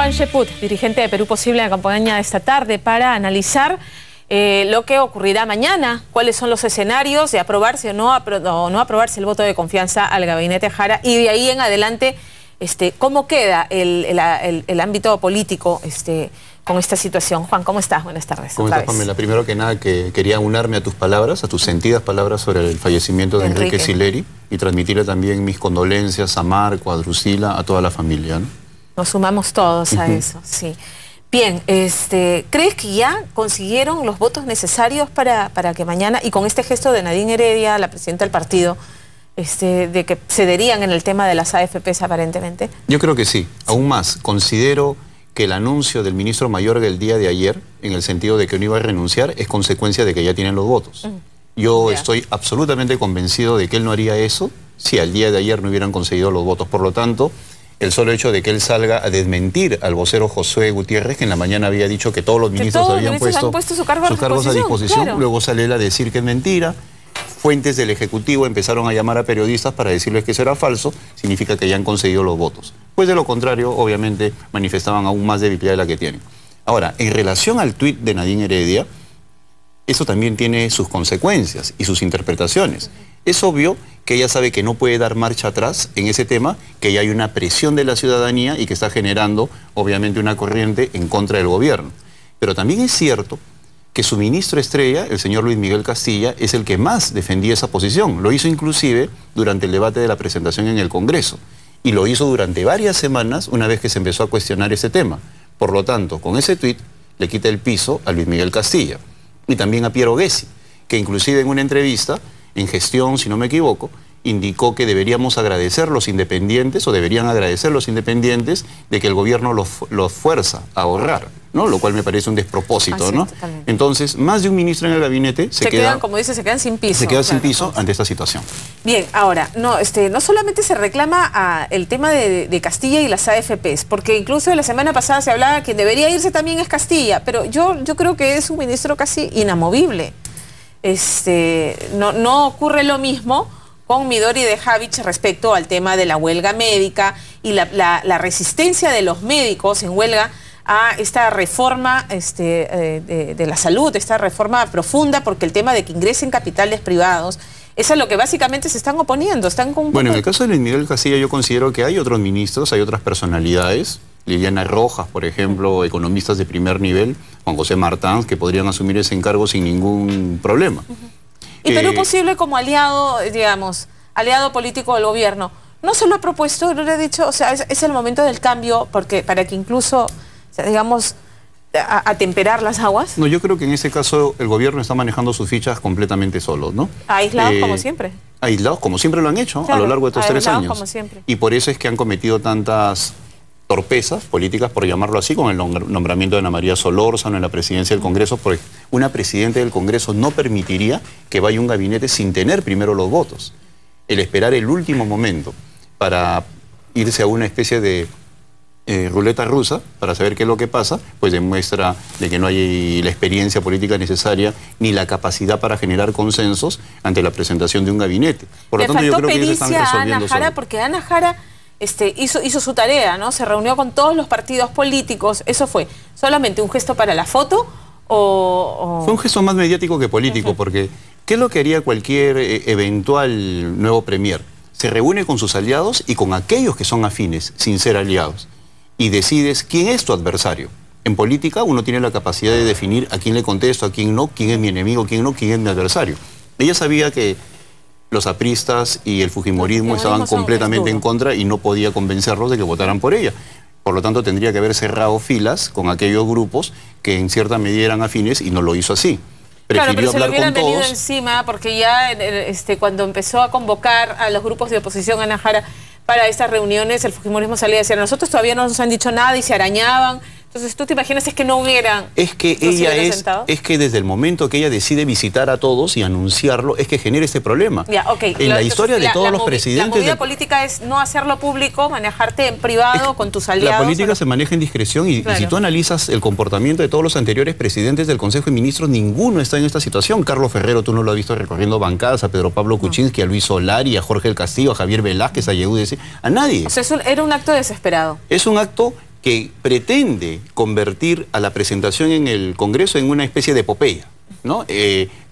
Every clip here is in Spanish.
Juan Cheput, dirigente de Perú Posible, me acompaña esta tarde para analizar lo que ocurrirá mañana, cuáles son los escenarios de aprobarse o no aprobarse el voto de confianza al gabinete Jara, y de ahí en adelante cómo queda el ámbito político con esta situación. Juan, ¿cómo estás? Buenas tardes. ¿Cómo estás, Pamela? Primero que nada, quería unirme a tus palabras, a tus sentidas palabras sobre el fallecimiento de Enrique Sileri, y transmitirle también mis condolencias a Marco, a Drusila, a toda la familia, ¿no? Nos sumamos todos a eso, sí. Bien, ¿crees que ya consiguieron los votos necesarios para que mañana, y con este gesto de Nadine Heredia, la presidenta del partido, de que cederían en el tema de las AFPs aparentemente? Yo creo que sí. Aún más, considero que el anuncio del ministro Mayorga el día de ayer, en el sentido de que no iba a renunciar, es consecuencia de que ya tienen los votos. Yo estoy absolutamente convencido de que él no haría eso si al día de ayer no hubieran conseguido los votos. Por lo tanto, el solo hecho de que él salga a desmentir al vocero Josué Gutiérrez, que en la mañana había dicho que todos los ministros habían puesto sus cargos a disposición, claro. Luego sale él a decir que es mentira. Fuentes del Ejecutivo empezaron a llamar a periodistas para decirles que eso era falso, significa que ya han conseguido los votos. Pues de lo contrario, obviamente, manifestaban aún más debilidad de la que tienen. Ahora, en relación al tuit de Nadine Heredia, eso también tiene sus consecuencias y sus interpretaciones. Es obvio que ella sabe que no puede dar marcha atrás en ese tema, que ya hay una presión de la ciudadanía y que está generando, obviamente, una corriente en contra del gobierno. Pero también es cierto que su ministro estrella, el señor Luis Miguel Castilla, es el que más defendía esa posición. Lo hizo inclusive durante el debate de la presentación en el Congreso. Y lo hizo durante varias semanas una vez que se empezó a cuestionar ese tema. Por lo tanto, con ese tuit le quita el piso a Luis Miguel Castilla. Y también a Piero Gessi, que inclusive en una entrevista, en Gestión, si no me equivoco, indicó que deberíamos agradecer los independientes, o deberían agradecer los independientes, de que el gobierno los fuerza a ahorrar, ¿no? Lo cual me parece un despropósito, ¿no? Totalmente. Entonces, más de un ministro en el gabinete se quedan, como dice, se quedan sin piso. Se quedan sin piso ante esta situación. Bien, ahora, no solamente se reclama el tema de Castilla y las AFPs, porque incluso la semana pasada se hablaba que debería irse también es Castilla, pero yo creo que es un ministro casi inamovible. No ocurre lo mismo con Midori de Javich respecto al tema de la huelga médica y la resistencia de los médicos en huelga a esta reforma de la salud, esta reforma profunda, porque el tema de que ingresen capitales privados es a lo que básicamente se están oponiendo. Bueno, en el caso de Luis Miguel Castilla yo considero que hay otros ministros, hay otras personalidades, Liliana Rojas, por ejemplo, economistas de primer nivel, Juan José Martans, que podrían asumir ese encargo sin ningún problema. Y Perú Posible como aliado, digamos, aliado político del gobierno, no se lo ha propuesto, no le ha dicho, o sea, es el momento del cambio para que incluso, o sea, digamos, atemperar las aguas. No, yo creo que en ese caso el gobierno está manejando sus fichas completamente solos, ¿no? Aislados como siempre. Aislados como siempre lo han hecho, claro, a lo largo de estos 3 años. Como siempre. Y por eso es que han cometido tantas torpezas políticas, por llamarlo así, con el nombramiento de Ana María Solórzano en la presidencia del Congreso, porque una presidenta del Congreso no permitiría que vaya un gabinete sin tener primero los votos. El esperar el último momento para irse a una especie de ruleta rusa para saber qué es lo que pasa, pues demuestra de que no hay la experiencia política necesaria ni la capacidad para generar consensos ante la presentación de un gabinete. Por lo tanto, yo creo que ellos están resolviendo Ana Jara, porque Ana Jara hizo su tarea, ¿no? Se reunió con todos los partidos políticos. ¿Eso fue solamente un gesto para la foto o...? Fue un gesto más mediático que político, porque ¿qué es lo que haría cualquier eventual nuevo premier? Se reúne con sus aliados y con aquellos que son afines, sin ser aliados, y decides quién es tu adversario. En política uno tiene la capacidad de definir a quién le contesto, a quién no, quién es mi enemigo, quién no, quién es mi adversario. Ella sabía que los apristas y el fujimorismo estaban completamente en contra y no podía convencerlos de que votaran por ella. Por lo tanto, tendría que haber cerrado filas con aquellos grupos que en cierta medida eran afines y no lo hizo así. Claro, pero se lo hubieran venido encima porque ya cuando empezó a convocar a los grupos de oposición a Ana Jara para estas reuniones, el fujimorismo salía y decía, nosotros todavía no nos han dicho nada, y se arañaban. Entonces, ¿tú te imaginas que no hubieran? Es que es que desde el momento que ella decide visitar a todos y anunciarlo, es que genera este problema. Ya, okay. En la historia de todos los presidentes... La movida política es no hacerlo público, manejarte en privado con tus aliados. La política se maneja en discreción y si tú analizas el comportamiento de todos los anteriores presidentes del Consejo de Ministros, ninguno está en esta situación. Carlos Ferrero, tú no lo has visto recorriendo bancadas, a Pedro Pablo Kuczynski, a Luis Solari, a Jorge del Castillo, a Javier Velázquez, a Yehude, a nadie. O sea, era un acto desesperado. Es un acto que pretende convertir a la presentación en el Congreso en una especie de epopeya, ¿no?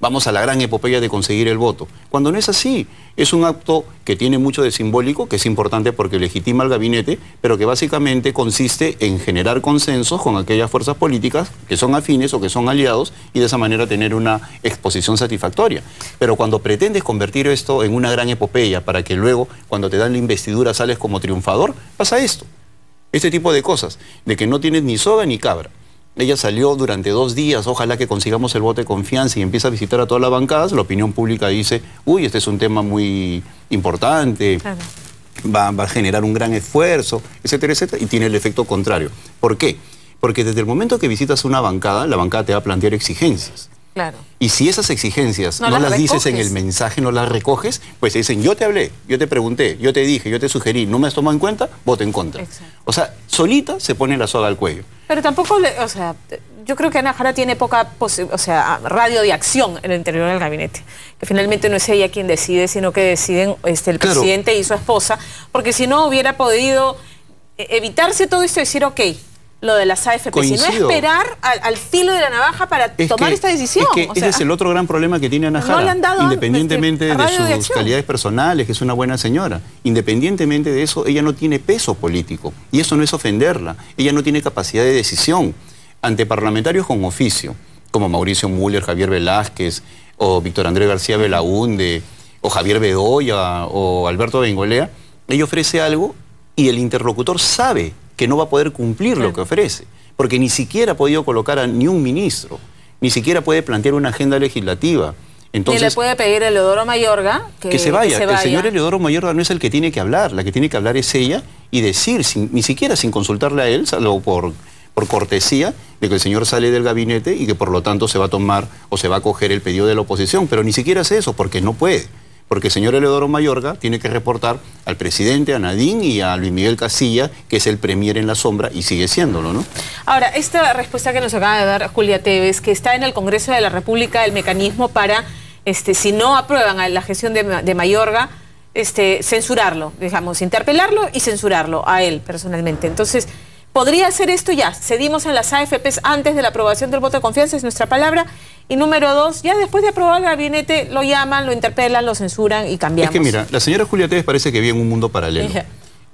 Vamos a la gran epopeya de conseguir el voto. Cuando no es así, es un acto que tiene mucho de simbólico, que es importante porque legitima al gabinete, pero que básicamente consiste en generar consensos con aquellas fuerzas políticas que son afines o que son aliados y de esa manera tener una exposición satisfactoria. Pero cuando pretendes convertir esto en una gran epopeya para que luego, cuando te dan la investidura, sales como triunfador, pasa esto. Este tipo de cosas, de que no tienes ni soga ni cabra. Ella salió durante 2 días, ojalá que consigamos el voto de confianza y empieza a visitar a todas las bancadas. La opinión pública dice, uy, este es un tema muy importante, claro, va a generar un gran esfuerzo, etcétera, etcétera, y tiene el efecto contrario. ¿Por qué? Porque desde el momento que visitas una bancada, la bancada te va a plantear exigencias. Claro. Y si esas exigencias no las dices en el mensaje, no las recoges, pues te dicen, yo te hablé, yo te pregunté, yo te dije, yo te sugerí, no me has tomado en cuenta, voto en contra. Exacto. O sea, solita se pone la soga al cuello. Pero tampoco, o sea, yo creo que Ana Jara tiene poca radio de acción en el interior del gabinete. Que finalmente no es ella quien decide, sino que deciden el presidente y su esposa. Porque si no hubiera podido evitarse todo esto y decir, ok, lo de las AFP, Coincido. Sino esperar al filo de la navaja para tomar esta decisión. Es que ese es el otro gran problema que tiene Ana Jara. No le han dado independientemente de sus calidades personales, que es una buena señora, independientemente de eso, ella no tiene peso político. Y eso no es ofenderla. Ella no tiene capacidad de decisión. Ante parlamentarios con oficio, como Mauricio Müller, Javier Velázquez, o Víctor Andrés García Belaúnde, o Javier Bedoya, o Alberto Bengolea, ella ofrece algo y el interlocutor sabe que no va a poder cumplir lo que ofrece, porque ni siquiera ha podido colocar a ni un ministro, ni siquiera puede plantear una agenda legislativa. Entonces, ni le puede pedir a Eleodoro Mayorga que se vaya. El señor Eleodoro Mayorga no es el que tiene que hablar, la que tiene que hablar es ella y decir, ni siquiera sin consultarle a él, salvo por cortesía, de que el señor sale del gabinete y que por lo tanto se va a tomar o se va a acoger el pedido de la oposición, pero ni siquiera hace eso porque no puede. Porque el señor Eleodoro Mayorga tiene que reportar al presidente, a Nadine y a Luis Miguel Casilla, que es el premier en la sombra y sigue siéndolo, ¿no? Ahora, esta respuesta que nos acaba de dar Julia Tevez, que está en el Congreso de la República el mecanismo para, si no aprueban a la gestión de Mayorga, censurarlo, digamos, interpelarlo y censurarlo a él personalmente. Entonces, ¿podría hacer esto ya? Cedimos en las AFPs antes de la aprobación del voto de confianza, es nuestra palabra. Y número 2, ya después de aprobar el gabinete, lo llaman, lo interpelan, lo censuran y cambiamos. Es que mira, la señora Julia Tevez parece que vive en un mundo paralelo.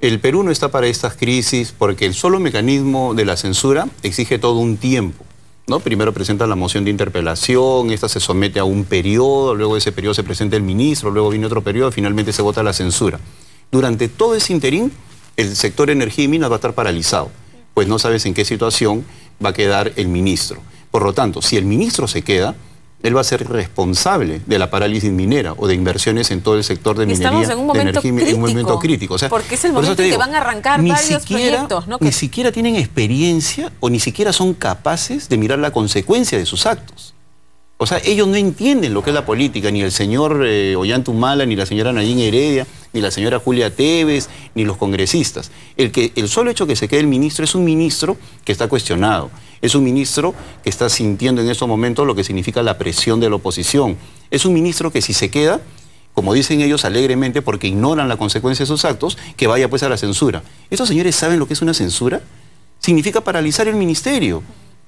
El Perú no está para estas crisis porque el solo mecanismo de la censura exige todo un tiempo, ¿no? Primero presentan la moción de interpelación, esta se somete a un periodo, luego de ese periodo se presenta el ministro, luego viene otro periodo, finalmente se vota la censura. Durante todo ese interín, el sector energía y minas va a estar paralizado, pues no sabes en qué situación va a quedar el ministro. Por lo tanto, si el ministro se queda, él va a ser responsable de la parálisis minera o de inversiones en todo el sector de minería, estamos en un momento de energía, crítico, en un momento crítico. O sea, porque es el momento en que van a arrancar varios proyectos, ¿no? Ni siquiera tienen experiencia o ni siquiera son capaces de mirar la consecuencia de sus actos. O sea, ellos no entienden lo que es la política, ni el señor Ollantumala, ni la señora Nadine Heredia, ni la señora Julia Tevez, ni los congresistas. El solo hecho que se quede el ministro es un ministro que está cuestionado. Es un ministro que está sintiendo en estos momentos lo que significa la presión de la oposición. Es un ministro que si se queda, como dicen ellos alegremente porque ignoran la consecuencia de sus actos, que vaya pues a la censura. ¿Estos señores saben lo que es una censura? Significa paralizar el ministerio.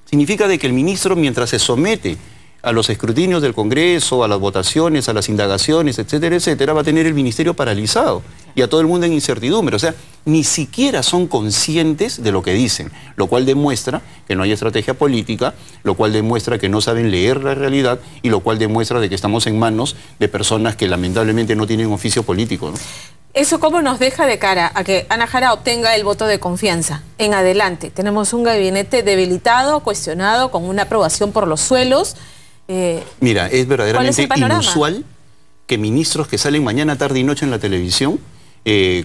Significa de que el ministro, mientras se somete a los escrutinios del Congreso, a las votaciones, a las indagaciones, etcétera, etcétera, va a tener el ministerio paralizado y a todo el mundo en incertidumbre. O sea, ni siquiera son conscientes de lo que dicen, lo cual demuestra que no hay estrategia política, lo cual demuestra que no saben leer la realidad y lo cual demuestra de que estamos en manos de personas que lamentablemente no tienen oficio político, ¿no? ¿Eso cómo nos deja de cara a que Ana Jara obtenga el voto de confianza? En adelante, tenemos un gabinete debilitado, cuestionado, con una aprobación por los suelos. Mira, es verdaderamente inusual que ministros que salen mañana, tarde y noche en la televisión,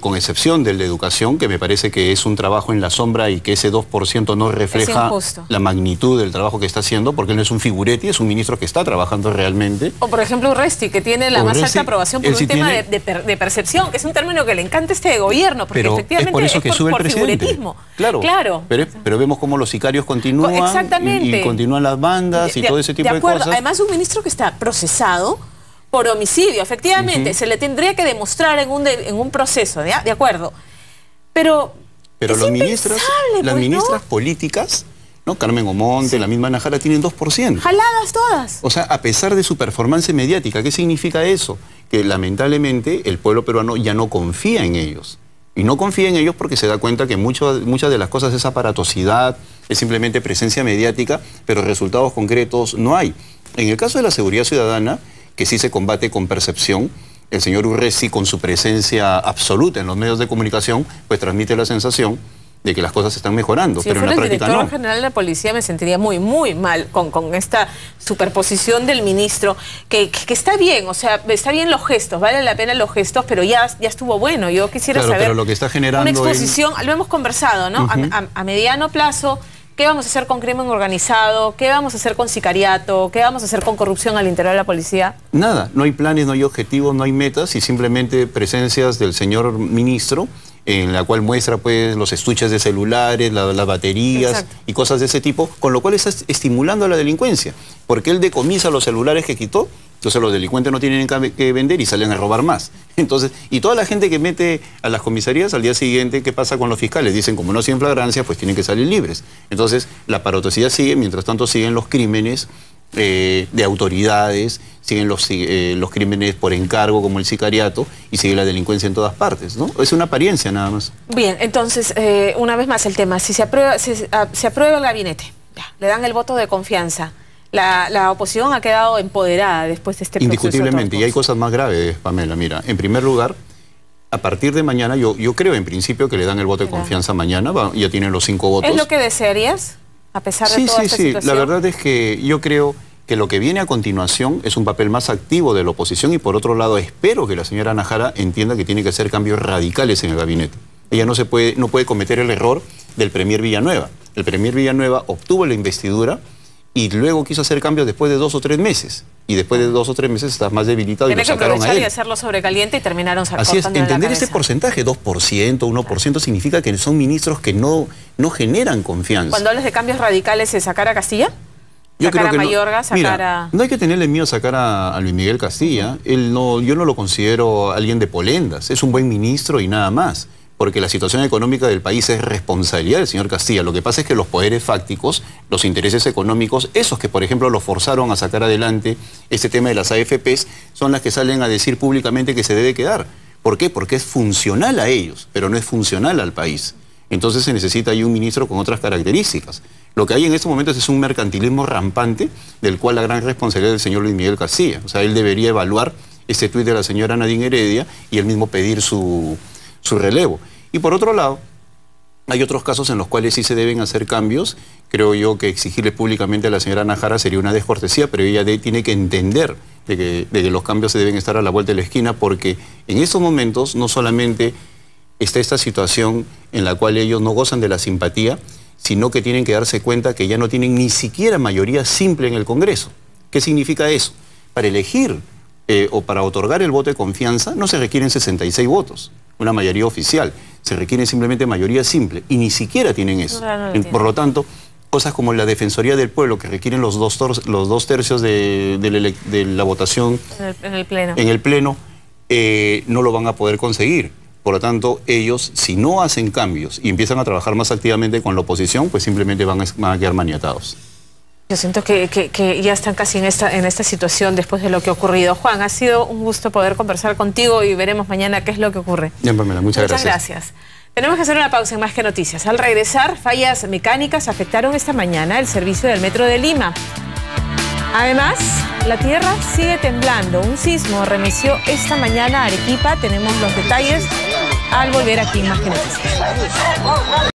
con excepción del de Educación, que me parece que es un trabajo en la sombra y que ese 2% no refleja la magnitud del trabajo que está haciendo, porque él no es un figuretti, es un ministro que está trabajando realmente. O por ejemplo Urresti, que tiene la más alta aprobación por un tema de percepción, que es un término que le encanta a este gobierno, porque efectivamente es por eso que sube el presidente. Figuretismo. Claro. Pero vemos cómo los sicarios continúan y continúan las bandas y todo ese tipo de cosas. Además, un ministro que está procesado por homicidio, efectivamente, se le tendría que demostrar en un proceso, ¿de acuerdo? Pero Pero las ministras ¿no? políticas, ¿no? Carmen Omonte, la misma Ana Jara, tienen 2%. Jaladas todas. O sea, a pesar de su performance mediática, ¿qué significa eso? Que lamentablemente el pueblo peruano ya no confía en ellos. Y no confía en ellos porque se da cuenta que muchas de las cosas es aparatosidad, es simplemente presencia mediática, pero resultados concretos no hay. En el caso de la seguridad ciudadana, que sí se combate con percepción, el señor Urresti, con su presencia absoluta en los medios de comunicación, pues transmite la sensación de que las cosas están mejorando, si pero en la práctica no. Si fuera el director general de la policía me sentiría muy, muy mal con esta superposición del ministro, que está bien, o sea, está bien los gestos, vale la pena los gestos, pero ya estuvo bueno. Yo quisiera saber, pero lo que está generando una exposición, lo hemos conversado, ¿no? A mediano plazo, ¿qué vamos a hacer con crimen organizado? ¿Qué vamos a hacer con sicariato? ¿Qué vamos a hacer con corrupción al interior de la policía? Nada, no hay planes, no hay objetivos, no hay metas y simplemente presencias del señor ministro en la cual muestra pues los estuches de celulares, las baterías. Exacto. Y cosas de ese tipo, con lo cual está estimulando a la delincuencia, porque él decomisa los celulares que quitó, entonces los delincuentes no tienen que vender y salen a robar más. Entonces, y toda la gente que mete a las comisarías al día siguiente, ¿qué pasa con los fiscales? Dicen, como no siguen flagrancia, pues tienen que salir libres. Entonces, la aparatosidad sigue, mientras tanto siguen los crímenes de autoridades, siguen los crímenes por encargo como el sicariato y sigue la delincuencia en todas partes, ¿no? Es una apariencia nada más. Bien, entonces, una vez más el tema, si se aprueba el gabinete, ya, le dan el voto de confianza, la oposición ha quedado empoderada después de este proceso. Indiscutiblemente, y hay cosas más graves, Pamela. Mira, en primer lugar, a partir de mañana, yo creo en principio que le dan el voto de confianza mañana, ya tienen los 5 votos. ¿Es lo que desearías? A pesar de toda esta situación. La verdad es que yo creo que lo que viene a continuación es un papel más activo de la oposición y por otro lado espero que la señora Ana Jara entienda que tiene que hacer cambios radicales en el gabinete. Ella no puede cometer el error del premier Villanueva. El premier Villanueva obtuvo la investidura y luego quiso hacer cambios después de 2 o 3 meses. Y después de 2 o 3 meses está más debilitado y lo sacaron a él. Tiene que aprovechar y hacerlo sobrecaliente y terminaron sacando. Así es, entender ese porcentaje, 2%, 1%, significa que son ministros que no generan confianza. Cuando hablas de cambios radicales, ¿es sacar a Castilla? ¿Sacar a Mayorga? No hay que tenerle miedo a sacar a Luis Miguel Castilla. Yo no lo considero alguien de polendas. Es un buen ministro y nada más. Porque la situación económica del país es responsabilidad del señor Castilla. Lo que pasa es que los poderes fácticos, los intereses económicos, esos que por ejemplo lo forzaron a sacar adelante este tema de las AFPs, son las que salen a decir públicamente que se debe quedar. ¿Por qué? Porque es funcional a ellos, pero no es funcional al país. Entonces se necesita ahí un ministro con otras características. Lo que hay en estos momentos es un mercantilismo rampante, del cual la gran responsabilidad del señor Luis Miguel Castilla. O sea, él debería evaluar ese tuit de la señora Nadine Heredia y él mismo pedir su relevo. Y por otro lado, hay otros casos en los cuales sí se deben hacer cambios. Creo yo que exigirle públicamente a la señora Ana Jara sería una descortesía, pero ella tiene que entender de que los cambios se deben estar a la vuelta de la esquina, porque en estos momentos no solamente está esta situación en la cual ellos no gozan de la simpatía, sino que tienen que darse cuenta que ya no tienen ni siquiera mayoría simple en el Congreso. ¿Qué significa eso? Para elegir o para otorgar el voto de confianza no se requieren 66 votos. Una mayoría oficial, se requiere simplemente mayoría simple y ni siquiera tienen eso. Por lo tanto, cosas como la Defensoría del Pueblo, que requieren los 2 tercios de la votación en el Pleno, no lo van a poder conseguir. Por lo tanto, ellos, si no hacen cambios y empiezan a trabajar más activamente con la oposición, pues simplemente van a quedar maniatados. Yo siento que ya están casi en esta situación después de lo que ha ocurrido. Juan, ha sido un gusto poder conversar contigo y veremos mañana qué es lo que ocurre. Bien, Pamela, muchas gracias. Tenemos que hacer una pausa en Más que Noticias. Al regresar, fallas mecánicas afectaron esta mañana el servicio del Metro de Lima. Además, la tierra sigue temblando. Un sismo arremeció esta mañana a Arequipa. Tenemos los detalles al volver aquí en Más que Noticias.